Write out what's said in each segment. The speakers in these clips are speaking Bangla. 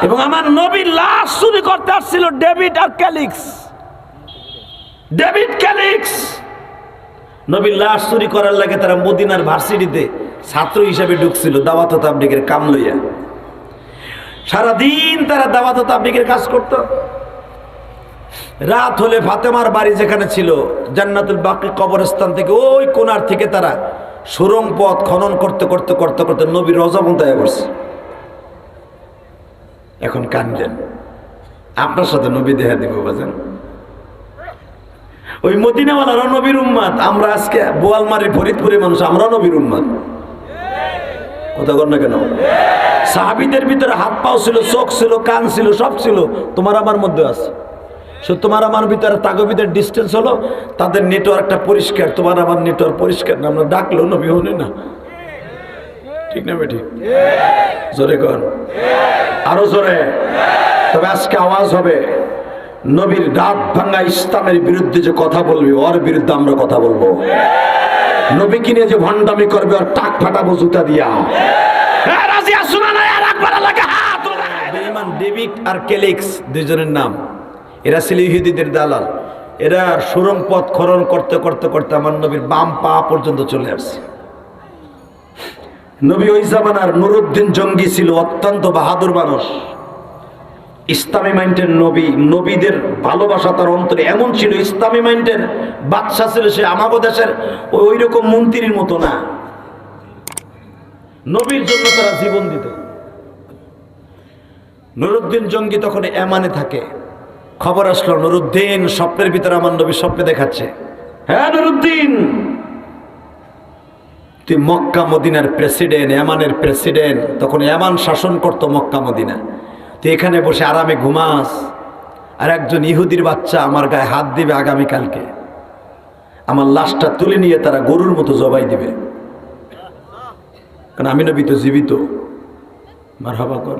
এবং আমার নবী লাশ চুরি করতে আসছিল ডেভিড আর ক্যালিক্স। ডেভিড ক্যালিক্স নবীর লাশ চুরি করার লাগে তারা মদিনার ভার্সিটিতে ছাত্র হিসাবে ঢুকছিল দাওয়াত ও তাবলীগের কাম লইয়া। সারাদিন তারা দাওয়াত ও তাবলীগের কাজ করত। রাত হলে ফাতেমার বাড়ি যেখানে ছিল জান্নাতুল বাকি কবরস্থান থেকে ওই কোনার থেকে তারা সুরঙ্গ পথ খনন করতে করতে করতে করতে নবীর রওজা পৌঁছায় পড়ছে। এখন কান্দেন, আপনার সাথে নবী দেখা দিব বাজান। ওই মদিনাওয়ালারও নবীর উম্মত, আমরা আজকে বোয়ালমারির ফরিদপুরের মানুষ, আমরাও নবীর উম্মত। কথা কর না কেন? সাহাবীদের ভিতরে হাত পাও ছিল, চোখ ছিল, কান ছিল, সব ছিল, তোমার আমার মধ্যে আছে। সো তোমার আমার ভিতরে তাগবিদের ডিস্টেন্স হলো, তাদের নেটওয়ার্কটা পরিষ্কার, তোমার আমার নেটওয়ার্ক পরিষ্কার না। আমরা ডাকলো নবী হনে না, ঠিক না বেটি? জোরে কর, আরো জোরে। তবে আজকে আওয়াজ হবে, নবীর দাঁত ভাঙা ইসলামের বিরুদ্ধে যে কথা বলবে ওর বিরুদ্ধে আমরা কথা বলবো। নবী কিনে যে ভণ্ডামি করবে ওর টাক ফাটাবো জুতা দিয়া। বেঈমান ডেভিড আর ক্যালিক্স দুজনের নাম, এরা ছিল ইহুদিদের দালাল। এরা সুরঙ্গ পথ খনন করতে করতে করতে আমার নবীর বাম পা পর্যন্ত চলে আসছে। নবী ওই জামানার নুরুদ্দিন জঙ্গি ছিল, অত্যন্ত বাহাদুর মানুষ, ইসলামী মাইন্ডের নবী। নবীদের ভালোবাসা তার অন্তরে এমন ছিল, ইসলামী মাইন্ডের বাদশা ছিল সে। আমাগো দেশের ওই রকম মন্ত্রীর মতো না, নবীর জন্য তারা জীবন দিত। নুরুদ্দিন জঙ্গি তখন এমানে থাকে। খবর আসলো নুরুদ্দিন স্বপ্নের ভিতরে আমার নবী স্বপ্নে দেখাচ্ছে, হ্যাঁ নুরুদ্দিন, তুই মক্কা মদিনার প্রেসিডেন্ট, এমানের প্রেসিডেন্ট। তখন এমান শাসন করতো মক্কা মদিনা। তুই এখানে বসে আরামে ঘুমাস, আর একজন ইহুদির বাচ্চা আমার গায়ে হাত দিবে আগামীকালকে, আমার লাশটা তুলে নিয়ে তারা গরুর মতো জবাই দিবে, কারণ আমি নবী তো জীবিত। মারহাবা কর,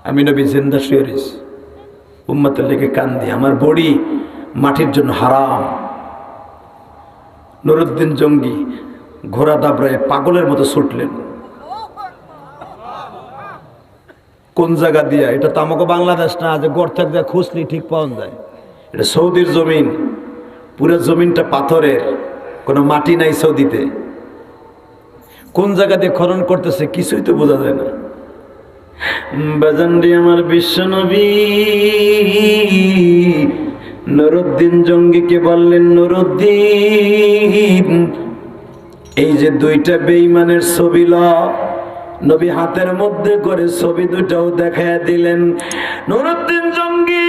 আমি নবী জিন্দা শুয়ে রয়েছি, উম্মতের লেগে কান্দি, আমার বডি মাটির জন্য হারাম। নুরুদ্দিন জঙ্গি ঘোড়া দাবড়ায় পাগলের মতো ছুটলেন। কোন জায়গা দিয়া? এটা তো আমাকে বাংলাদেশ না যে গড় থেকে খুঁজলি ঠিক পাওয়া যায়। এটা সৌদির জমিন, পুরো জমিনটা পাথরের, কোনো মাটি নাই সৌদিতে। কোন জায়গা দিয়ে খনন করতেছে কিছুই তো বোঝা যায় না। বাজানডি আমার বিশ্ব নবী নুরুদ্দিন জঙ্গিকে বললেন, নুরুদ্দিন, এই যে দুইটা বেঈমানের ছবি ল। নবী হাতের মধ্যে করে ছবি দুটাও দেখায় দিলেন। নুরুদ্দিন জঙ্গি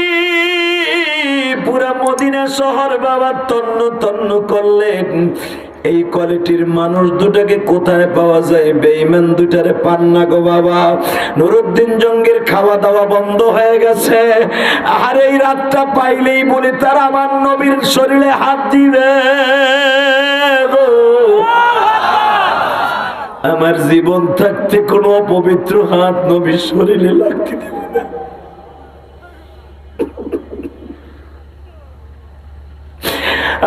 পুরা মদিনা শহর বাবা তন্ন তন্ন করলেন, এই কোয়ালিটির মানুষ দুটাকে কোথায় পাওয়া যায়? বেঈমান দুটারে পান না গো বাবা। নুরুদ্দিন জঙ্গির খাওয়া দাওয়া বন্ধ হয়ে গেছে। আর এই রাতটা পাইলেই বলে তারা আমার নবীর শরীরে হাত দিবে। আমার জীবন থাকতে কোনো অপবিত্র হাত নবীর শরীরে লাগতে দেবে না।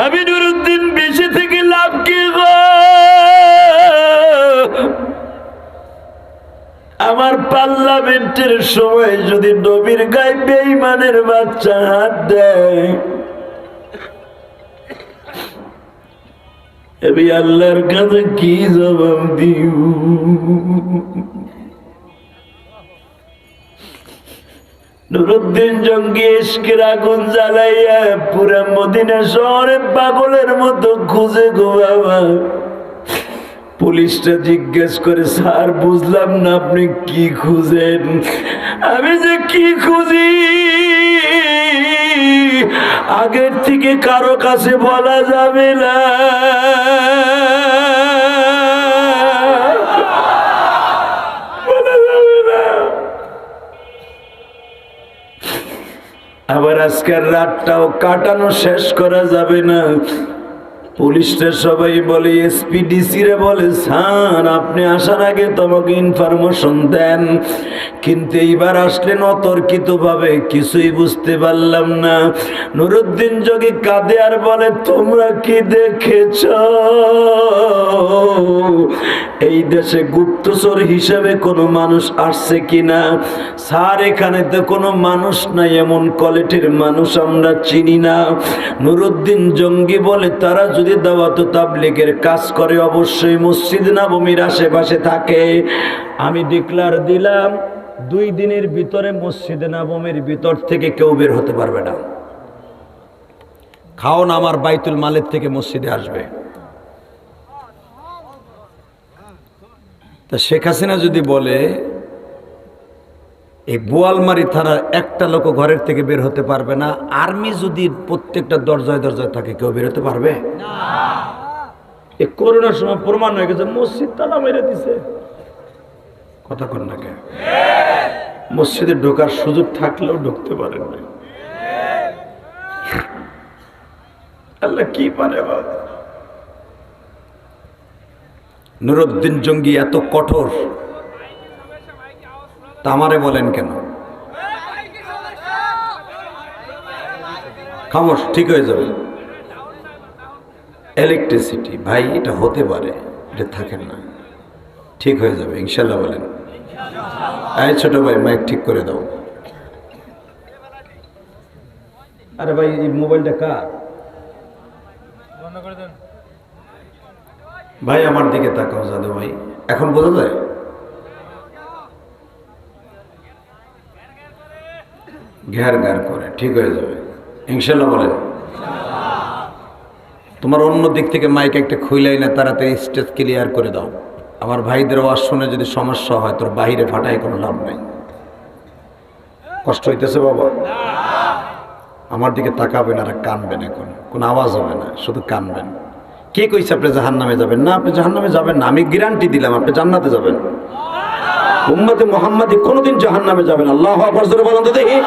আমি নুরুদ্দিন বেঁচে থেকে লাভ কি গো? আমার পার্লামেন্টের সময় যদি নবীর গায়ে বেঈমানের বাচ্চা হাত দেয়, আমি আল্লাহর কাছে কি জবাব দিব? নুরুদ্দিন জঙ্গি ইশকের আগুন জ্বালাইয়া পুরা মদিনা শহরে পাগলের মতো খুঁজে গো বাবা। পুলিশটা জিজ্ঞেস করে, স্যার বুঝলাম না আপনি কি খুঁজেন? আমি যে কি খুঁজি আগের থেকে কারো কাছে বলা যাবে না। আবার আজকের রাতটাও কাটানো শেষ করা যাবে না। পুলিশরা সবাই বলে, এসপিডিসি রে বলে, স্যার আপনি আসার আগে তোমাকে ইনফরমেশন দেন, কিন্তু এইবার আসলেন অতর্কিতভাবে, কিছুই বুঝতে পারলাম না। নুরুদ্দিন যোগী কাঁদে আর বলে, তোমরা কি দেখেছ এই দেশে গুপ্তচর হিসেবে কোনো মানুষ আসছে কিনা? স্যার এখানে তো কোনো মানুষ নাই, এমন কোয়ালিটির মানুষ আমরা চিনি না। নুরুদ্দিন জঙ্গি বলে, তারা যদি দাওয়াত তাবলীগের কাজ করে অবশ্যই মসজিদ নববীর আশেপাশে থাকে। আমি ডিক্লার দিলাম 2 দিনের ভিতরে মসজিদ নববীর ভিতর থেকে কেউ বের হতে পারবে না। খাওন আমার বাইতুল মালের থেকে মসজিদে আসবে। তা শেখ হাসিনা যদি বলে এই বোয়ালমারি থানার একটা লোক ঘরের থেকে বের হতে পারবে না, আর্মি যদি প্রত্যেকটা দরজায় দরজায় থাকে, কেউ বের হতে পারবে না? এই করোনার সময় প্রমাণ হয়ে গেছে, মসজিদ তালা মেরে দিছে। কথা কন না কেন? মসজিদে ঢোকার সুযোগ থাকলেও ঢুকতে পারেন না। আল্লাহ কি পারে বাবা। নুরুদ্দিন জঙ্গি এত কঠোর, তা আমারে বলেন কেন? খামোশ, ঠিক হয়ে যাবে। ইলেকট্রিসিটি ভাই, এটা হতে পারে, এটা থাকেন না, ঠিক হয়ে যাবে ইনশাল্লাহ বলেন। এই ছোট ভাই, মাইক ঠিক করে দাও। আরে ভাই, এই মোবাইলটা কার? ভাই আমার দিকে তাকাও জাদু ভাই, এখন বোঝা যায়? ঘ্যার ঘ্যার করে, ঠিক হয়ে যাবে ইনশাল্লাহ বলেন। তোমার অন্য দিক থেকে মাইক একটা খুইলাই না, তাড়াতাড়ি স্টেজ ক্লিয়ার করে দাও। আমার ভাইদের ওয়াজ শুনে যদি সমস্যা হয়, তোর বাহিরে ফাটাই কোনো লাভ নাই। কষ্ট হইতেছে বাবা? আমার দিকে তাকাবেন আর কানবেন, এখন কোনো আওয়াজ হবে না, শুধু কানবেন। কে কইছে আপনি জাহান্নামে যাবেন না? আপনি জাহান্নামে যাবেন না, আমি গ্যারান্টি দিলাম আপনি জান্নাতে যাবেন। উম্মতে মুহাম্মাদি কোনোদিন জাহান্নামে যাবেন। আল্লাহু আকবার জোরে বলেন তো দেখি।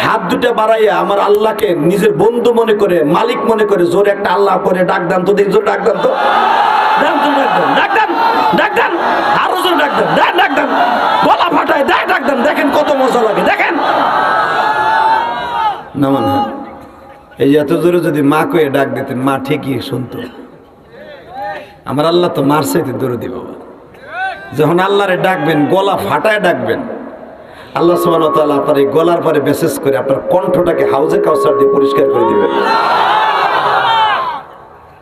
হাত দুটো বাড়াইয়া আমার আল্লাহকে নিজের বন্ধু মনে করে, মালিক মনে করে জোরে একটা আল্লাহ করে ডাক দেন তো দেখি, জোরে ডাক দেন তো, ডাক দেন, ডাক দেন, আরো জোরে ডাক দেন, ডাক দেন, গলা ফাটায় ডাক দেন, দেখেন কত মজা লাগে, দেখেন না মানে। এই এত জোরে যদি মা কয়ে ডাক দিতেন, মা ঠিকই শুনতো। আমার আল্লাহ তো মার চাইতে দরদি বাবা। যখন আল্লাহরে ডাকবেন, গলা ফাটায় ডাকবেন, আল্লাহ সুবহানাহু ওয়া তাআলা আপনার এই গলার পরে মেসেজ করে আপনার কণ্ঠটাকে হাউজে কাউসার দিয়ে পরিষ্কার করে দিবেন।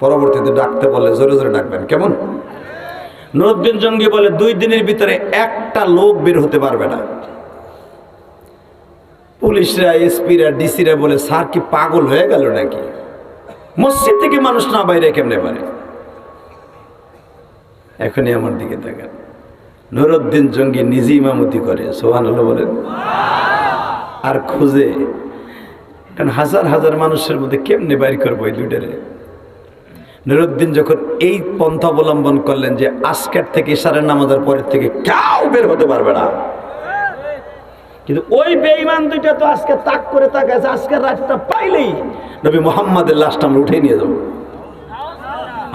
পরবর্তীতে ডাকতে বলে জোরে জোরে ডাকবেন, কেমন? নুরুদ্দিন জঙ্গি বলে 2 দিনের ভিতরে একটা লোক বের হতে পারবে না। পুলিশরা, এসপিরা, ডিসিরা বলে, স্যার কি পাগল হয়ে গেল নাকি? মসজিদ থেকে মানুষ না বাইরে কেমনে পারে? এখনই আমার দিকে দেখেন, নুরুদ্দিন জঙ্গি নিজে ইমামতি করে, সুবহানাল্লাহ বলেন, আর খুঁজে। কারণ হাজার হাজার মানুষের মধ্যে কেমনে বাইর করবো এই দুইটারে? নুরুদ্দিন যখন এই পন্থা অবলম্বন করলেন যে আজকের থেকে ইশারের নামাজের পরের থেকে কেউ বের হতে পারবে না, কিন্তু ওই বেঈমান দুইটা তো আজকে তাক করে তাকাইছে, আজকের রাতটা পাইলেই নবী মুহাম্মাদের লাশটা আমরা উঠে নিয়ে যাব,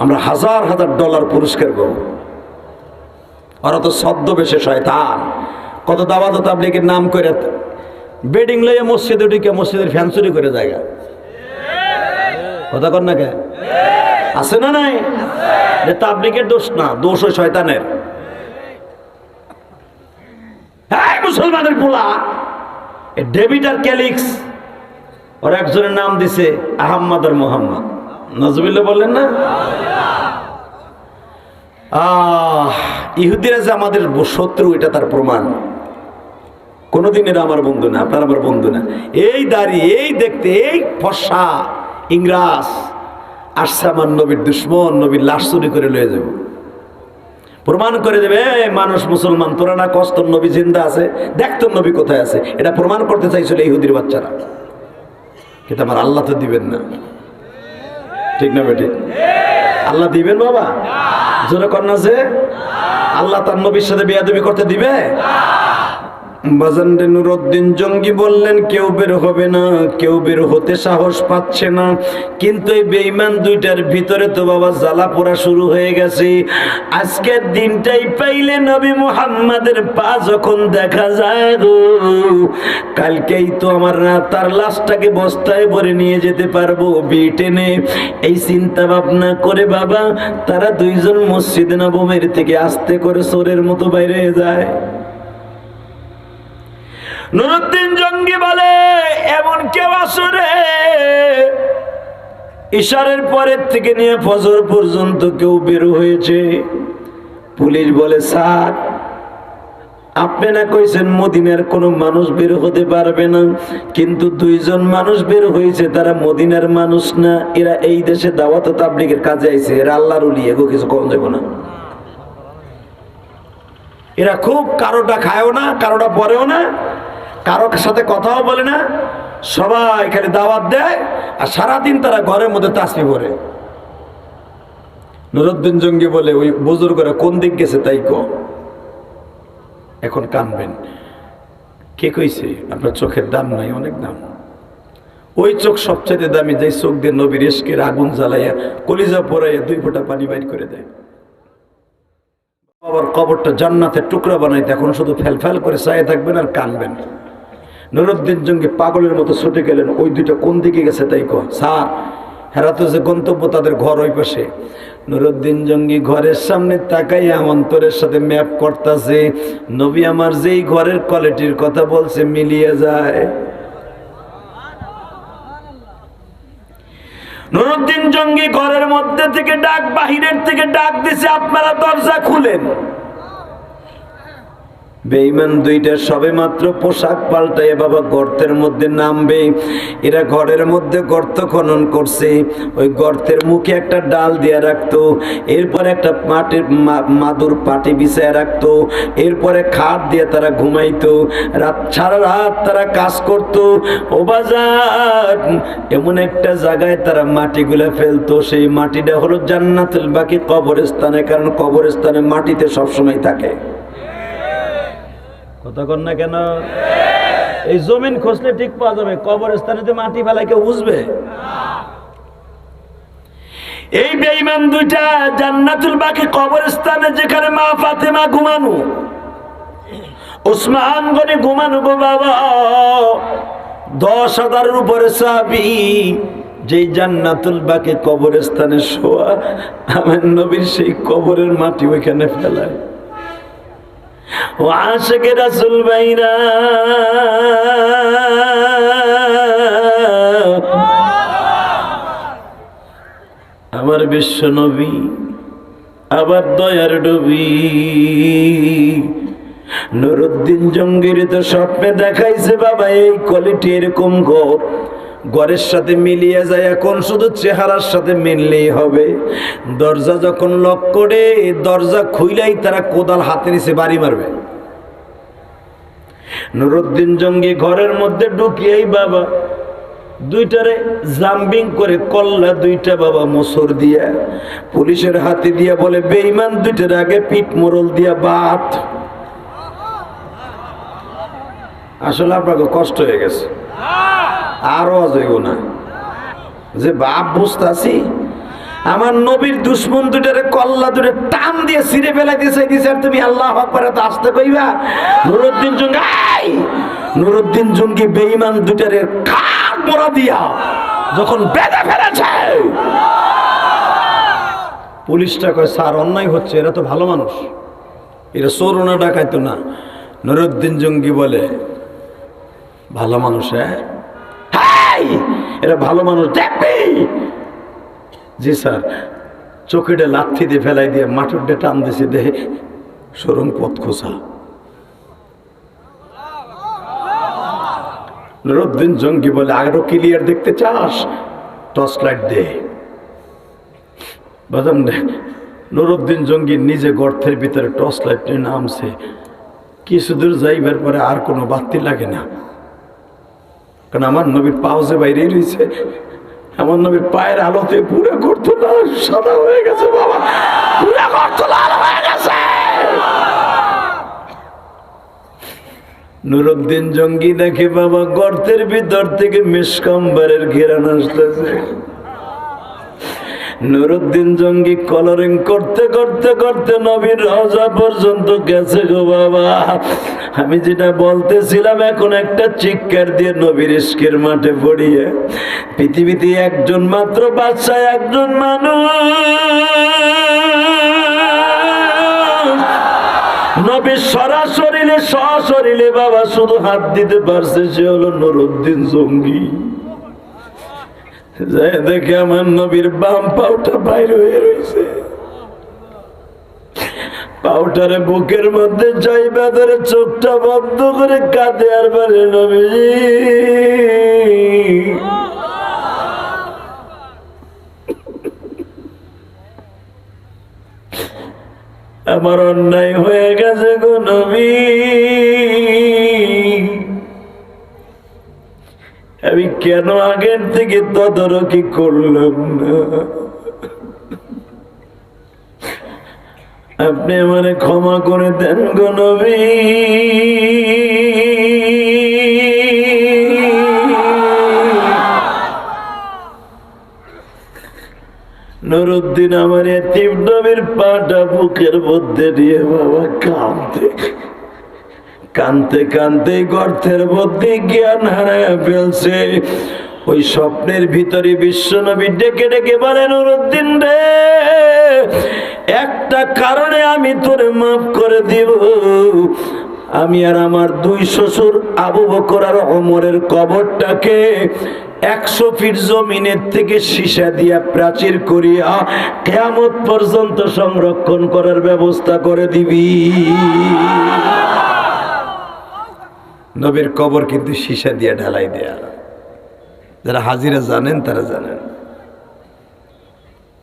আমরা হাজার হাজার ডলার পুরস্কার পাবো। ওরা তো ছদ্মবেশে শয়তান, কত দাওয়াত তাবলীগের নাম করে বেডিং লইয়া মসজিদে ঢুকে মসজিদের ফ্যান চুরি করে জায়গা। কথা কর না কে? আছে না নাই? যে তাবলীগের দোষ না, দোষ ওই শয়তানের। মুসলমানের পোলা ডেভিড আর ক্যালিক্স, ওর একজনের নাম দিছে আহম্মদ আর মোহাম্মদ। নজরুল্লাহ বললেন না? ইহুদিরা যে আমাদের শত্রু, এটা তার প্রমাণ। কোনোদিন এরা আমার বন্ধু না, আপনার আমার বন্ধু না। এই দাড়ি, এই দেখতে, এই ফর্সা ইংরাজ আসছে আমার নবীর দুশ্মন, নবীর লাশ চুরি করে লয়ে যাব, প্রমাণ করে দেবে। মানুষ মুসলমান, তোরা না কষ্ট, নবী জিন্দা আছে, দেখ তোর নবী কোথায় আছে, এটা প্রমাণ করতে চাইছিল ইহুদির বাচ্চারা। কিন্তু আমার আল্লাহ তো দিবেন না, ঠিক না বেটি? আল্লাহ দিবেন বাবা? জোরে কন্যা যে আল্লাহ তার নবীর সাথে বেয়াদবি করতে দিবে? বাজানরে নুরুদ্দিন জঙ্গি বললেন কেউ বের হবে না, কেউ বের হতে সাহস পাচ্ছে না। কিন্তু এই বেঈমান দুইটার ভিতরে তো বাবা জ্বালা পোড়া শুরু হয়ে গেছে। আজকের দিনটাই পাইলে নবী মুহাম্মাদের পা যখন দেখা যায় গো, কালকেই তো আমার তার লাশটাকে বস্তায় ভরে নিয়ে যেতে পারবো ব্রিটেনে। এই চিন্তা ভাবনা করে বাবা তারা দুইজন মসজিদ নববীর থেকে আস্তে করে চোরের মতো বাইরে যায়। নুরুদ্দিন জঙ্গি বলে এমন কেউ আসরে ইশারের পরের থেকে নিয়ে ফজর পর্যন্ত কেউ বের হয়েছে? পুলিশ বলে স্যার আপনি না কইছেন মদিনার কোনো মানুষ বের হতে পারবে না, কিন্তু দুইজন মানুষ বের হয়েছে, তারা মদিনার মানুষ না, এরা এই দেশে দাওয়াত ও তাবলীগের কাজে আইছে, এরা আল্লাহর ওলি, এগো কিছু কম দেব না। এরা খুব কারোটা খায়ও না, কারোটা পরেও না, কারোর সাথে কথাও বলে না, সবাই খালি দাওয়াত দেয় আর সারাদিন তারা ঘরের মধ্যে তাসবিহ পড়ে। নুরুদ্দিন জঙ্গি বলে ওই বুজুর্গরা কোন দিক গেছে তাই কো, এখন কানবেন। কে কইছে আপনার চোখের দাম নাই? অনেক দাম। ওই চোখ সবচেয়ে দামি, যে চোখ দিয়ে নবীর ইশকের আগুন জ্বালাইয়া কলিজা পোড়াইয়া 2 ফোঁটা পানি বাইর করে দেয়। বাবার কবরটা জান্নাতের টুকরা বানাইতে এখন শুধু ফেলফেল করে চাইয়ে থাকবেন আর কানবেন। নুরুদ্দিন জঙ্গি পাগলের মতো ছুটে গেলেন, ওই দুইটা কোন দিকে গেছে তাই কো। স্যার হেরা তো যে গন্তব্য তাদের ঘর ওই পাশে। নুরুদ্দিন জঙ্গি ঘরের সামনে তাকাইয়া অন্তরের সাথে ম্যাপ করতেছে, নবী আমার যেই ঘরের কোয়ালিটির কথা বলছে মিলিয়ে যায়। নুরুদ্দিন জঙ্গি ঘরের মধ্যে থেকে ডাক, বাহিরের থেকে ডাক দিছে আপনারা দরজা খুলেন। বেঈমান দুইটা সবে মাত্র পোশাক পাল্টায় বাবা গর্তের মধ্যে নামবে। এরা ঘরের মধ্যে গর্ত খনন করছে, ওই গর্তের মুখে একটা ডাল দিয়ে রাখতো, এরপরে একটা মাটির মাদুর পাটি বিছায় রাখতো, এরপরে খাট দিয়ে তারা ঘুমাইতো, সারা রাত তারা কাজ করতো। ও বাজার এমন একটা জায়গায় তারা মাটিগুলা ফেলতো, সেই মাটিটা হলো জান্নাতুল বাকি কবরস্থানে, কারণ কবরস্থানে মাটিতে সবসময় থাকে। কথা কন না কেন? এই জমিন খসলে ঠিক পাওয়া যাবে, কবরস্থানে তো মাটি ফেলায় কেউ বুঝবে? এই বেঈমান দুইটা জান্নাতুল বাকি কবরস্থানে, যেখানে মা ফাতেমা ঘুমানো, ওসমান গনি ঘুমানো গো বাবা, 10,000-এর উপরে সাহাবী, যেই জান্নাতুল বাকি কবরস্থানে শোয়া, আমার নবীর সেই কবরের মাটি ওইখানে ফেলায়। ও আশিকে রাসূল ভাইরা, আমার বিশ্ব নবী, আবার দয়ার নবী নুরুদ্দিন জঙ্গির তো স্বপ্নে দেখাইছে বাবা এই কোয়ালিটি এরকম ঘর, ঘরের সাথে মিলিয়ে যায়। এখন শুধু চেহারার সাথে মিললেই হবে। দরজা যখন লক করে, দরজা খুইলাই তারা কোদাল হাতে নিচে বাড়ি মারবে। নুরুদ্দিন জঙ্গি ঘরের মধ্যে ঢুকিয়েই বাবা দুইটারে জাম্পিং করে কল্লা দুইটা বাবা মোসর দিয়া পুলিশের হাতে দিয়া বলে বেঈমান দুইটার আগে পিঠ মোড়ল দিয়া বাত। আসলে আপনাকে কষ্ট হয়ে গেছে, আরো যাইব না যে বাপ বুঝতাছি। আমার নবীর দুশ্মন দুটারে কল্লা দুটো টান দিয়ে ছিঁড়ে ফেলাইতে চাইতেছে, আর তুমি আল্লাহু আকবার এত আসতে কইবা? নুরুদ্দিন জঙ্গি, নুরুদ্দিন জঙ্গি বেঈমান দুটারে কাঠ মোড়া দিয়া যখন বেঁধে ফেলেছে, পুলিশটা কয় স্যার অন্যায় হচ্ছে, এরা তো ভালো মানুষ, এরা চোর না ডাকাইতো না। নুরুদ্দিন জঙ্গি বলে ভালো মানুষ? হ্যাঁ এরা ভালো মানুষ দেখবি? জি স্যার। চোখেটা লাথি দিয়ে ফেলাই দিয়ে মাঠুরটা টান দিছে, দেহে সরম পথ খোসা। নুরুদ্দিন জঙ্গি বলে আরো ক্লিয়ার দেখতে চাস? টর্চ লাইট দে। বাজান নুরুদ্দিন জঙ্গি নিজে গর্তের ভিতরে টর্চ লাইট নিয়ে নামছে। কিছু দূর যাইবার পরে আর কোনো বাতি লাগে না, কারণ আমার নবীর পাও যে বাইরেই রয়েছে। আমার নবীর পায়ের আলোতে পুরো গর্ত লাল সাদা হয়ে গেছে বাবা, পুরো গর্ত লাল হয়ে গেছে। নুরুদ্দিন জঙ্গি দেখে বাবা গর্তের ভিতর থেকে মিসকাম্বারের ঘেরান আসতেছে। নুরুদ্দিন জঙ্গি কলারিং করতে করতে করতে নবীর রওজা পর্যন্ত গেছে গো বাবা। আমি যেটা বলতেছিলাম, এখন একটা চিৎকার দিয়ে নবীর ইশকের মাঠে পড়িয়ে পৃথিবীতে একজন মাত্র বাদশা, একজন মানুষ নবী সশরীরে বাবা শুধু হাত দিতে পারছে, সে হলো নুরুদ্দিন জঙ্গি। যাই দেখে আমার নবীর বাম পাউটা বাইরে হয়ে রয়েছে, পাউটারে বুকের মধ্যে যাই বেঁধে চোখটা বন্ধ করে কাঁদে আর বলে, নবী আমার অন্যায় হয়ে গেছে গো নবী, আমি কেন আগের থেকে তদারকি করলাম না? আপনি আমারে ক্ষমা করে দেন গো নবী। নুরুদ্দিন আমার এতিম নবীর পাটা বুকের মধ্যে দিয়ে বাবা কানতে কানতে গর্তের মধ্যে জ্ঞান হারায় ফেলছে। ওই স্বপ্নের ভিতরে বিশ্বনবী ডেকে ডেকে বলে, নুরুদ্দিন রে, একটা কারণে আমি তোরে মাফ করে দিব। আমি আর আমার দুই শ্বশুর আবু বকর আর ওমরের কবরটাকে 100 ফিট জমিনের থেকে সীসা দিয়া প্রাচীর করিয়া কিয়ামত পর্যন্ত সংরক্ষণ করার ব্যবস্থা করে দিবি। নবীর কবর কিন্তু সীসা দিয়ে ঢালাই দেয়া, যারা হাজিরা জানেন তারা জানেন।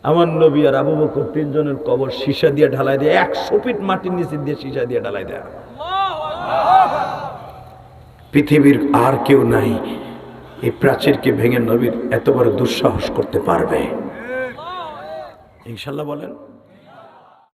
আমার নবী আর আবু বকর তিনজনের কবর সীসা দিয়ে ঢালাই দেয়া, 100 ফিট মাটির নিচে দিয়ে সীসা দিয়ে ঢালাই দেয়া। পৃথিবীর আর কেউ নাই এই প্রাচীরকে ভেঙে নবীর এত বড় দুঃসাহস করতে পারবে, ইনশাল্লাহ বলেন।